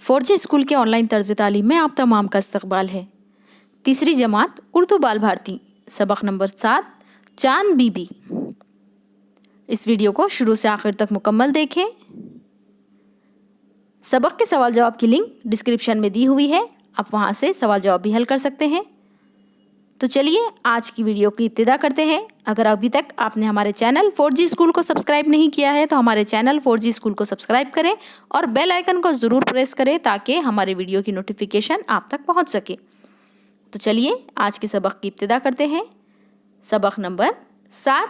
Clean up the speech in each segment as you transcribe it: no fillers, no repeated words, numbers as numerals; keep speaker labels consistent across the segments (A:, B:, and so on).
A: फौजी स्कूल के ऑनलाइन तर्ज तालीम में आप तमाम का इस्तकबाल है। तीसरी जमात उर्दू बाल भारती, सबक नंबर 7, चांद बीबी। इस वीडियो को शुरू से आखिर तक मुकम्मल देखें। सबक के सवाल जवाब की लिंक डिस्क्रिप्शन में दी हुई है, आप वहां से सवाल जवाब भी हल कर सकते हैं। तो चलिए आज की वीडियो की इब्तिदा करते हैं। अगर अभी तक आपने हमारे चैनल 4G स्कूल को सब्सक्राइब नहीं किया है तो हमारे चैनल 4G स्कूल को सब्सक्राइब करें और बेल आइकन को ज़रूर प्रेस करें ताकि हमारे वीडियो की नोटिफिकेशन आप तक पहुंच सके। तो चलिए आज के सबक की इब्तिदा करते हैं। सबक नंबर 7,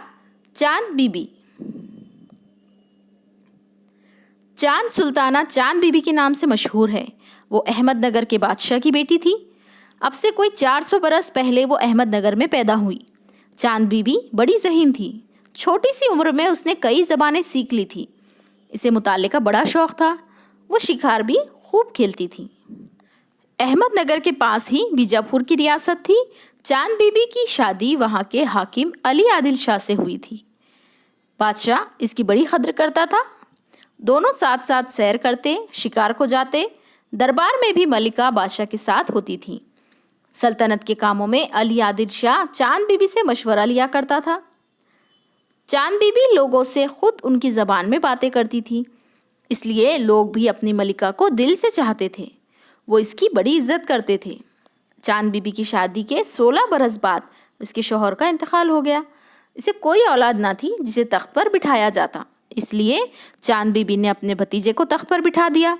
A: चांद बीबी। चांद सुल्ताना चांद बीबी के नाम से मशहूर है। वो अहमदनगर के बादशाह की बेटी थी। अब से कोई 400 बरस पहले वो अहमदनगर में पैदा हुई। चांद बीबी बड़ी ज़हीन थी। छोटी सी उम्र में उसने कई ज़बानें सीख ली थी। इसे मुताले का बड़ा शौक़ था। वो शिकार भी खूब खेलती थी। अहमदनगर के पास ही बीजापुर की रियासत थी। चांद बीबी की शादी वहाँ के हाकिम अली आदिल शाह से हुई थी। बादशाह इसकी बड़ी कद्र करता था। दोनों साथ साथ सैर करते, शिकार को जाते। दरबार में भी मलिका बादशाह के साथ होती थी। सल्तनत के कामों में अली आदिल शाह चांद बीबी से मशवरा लिया करता था। चांद बीबी लोगों से खुद उनकी ज़बान में बातें करती थी, इसलिए लोग भी अपनी मलिका को दिल से चाहते थे। वो इसकी बड़ी इज्जत करते थे। चांद बीबी की शादी के 16 बरस बाद उसके शौहर का इंतकाल हो गया। इसे कोई औलाद ना थी जिसे तख्त पर बिठाया जाता, इसलिए चांद बीबी ने अपने भतीजे को तख्त पर बिठा दिया।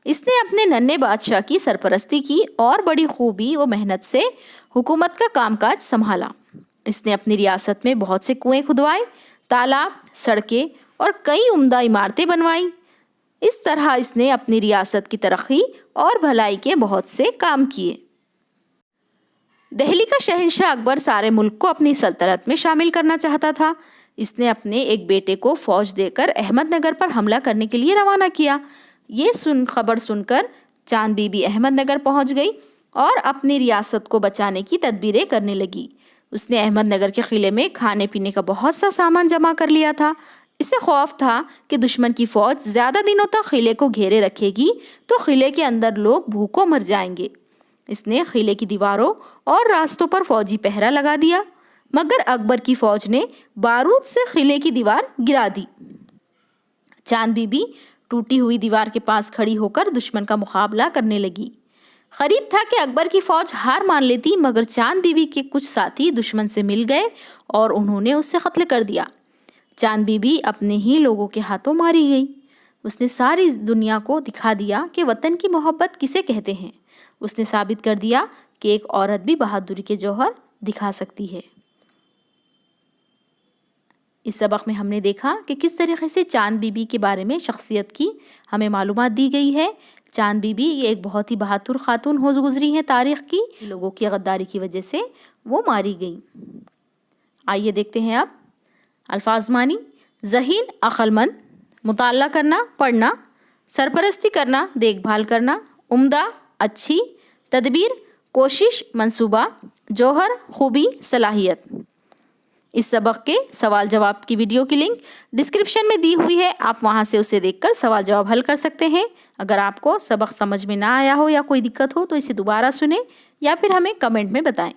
A: इसने अपने नन्हे बादशाह की सरपरस्ती की और बड़ी खूबी व मेहनत से हुकूमत का कामकाज संभाला। इसने अपनी रियासत में बहुत से कुएं खुदवाए, तालाब, सड़कें और कई उम्दा इमारतें बनवाई। इस तरह इसने अपनी रियासत की तरक्की और भलाई के बहुत से काम किए। दिल्ली का शहंशाह अकबर सारे मुल्क को अपनी सल्तनत में शामिल करना चाहता था। इसने अपने एक बेटे को फौज देकर अहमदनगर पर हमला करने के लिए रवाना किया। ये खबर सुनकर चांद बीबी अहमदनगर पहुंच गई और अपनी रियासत को बचाने की तदबीरें करने लगी। उसने अहमदनगर के किले में खाने पीने का बहुत सा सामान जमा कर लिया था। इसे खौफ था कि दुश्मन की फ़ौज ज़्यादा दिनों तक किले को घेरे रखेगी तो किले के अंदर लोग भूखों मर जाएंगे। इसने किले की दीवारों और रास्तों पर फौजी पहरा लगा दिया, मगर अकबर की फ़ौज ने बारूद से किले की दीवार गिरा दी। चांद बीबी टूटी हुई दीवार के पास खड़ी होकर दुश्मन का मुकाबला करने लगी। करीब था कि अकबर की फ़ौज हार मान लेती, मगर चांद बीबी के कुछ साथी दुश्मन से मिल गए और उन्होंने उसे कत्ल कर दिया। चांद बीबी अपने ही लोगों के हाथों मारी गई। उसने सारी दुनिया को दिखा दिया कि वतन की मोहब्बत किसे कहते हैं। उसने साबित कर दिया कि एक औरत भी बहादुरी के जौहर दिखा सकती है। इस सबक में हमने देखा कि किस तरीके से चांद बीबी के बारे में शख्सियत की हमें मालूमात दी गई है। चांद बीबी एक बहुत ही बहादुर खातून हो गुजरी हैं तारीख़ की। लोगों की गद्दारी की वजह से वो मारी गई। आइए देखते हैं अब अल्फाज मानी। ज़हीन, अक्लमंद, मुताला करना, पढ़ना, सरपरस्ती करना, देखभाल करना, उम्दा, अच्छी, तदबीर, कोशिश, मंसूबा, जौहर, खूबी, सलाहियत। इस सबक के सवाल जवाब की वीडियो की लिंक डिस्क्रिप्शन में दी हुई है, आप वहां से उसे देखकर सवाल जवाब हल कर सकते हैं। अगर आपको सबक समझ में ना आया हो या कोई दिक्कत हो तो इसे दोबारा सुने या फिर हमें कमेंट में बताएं।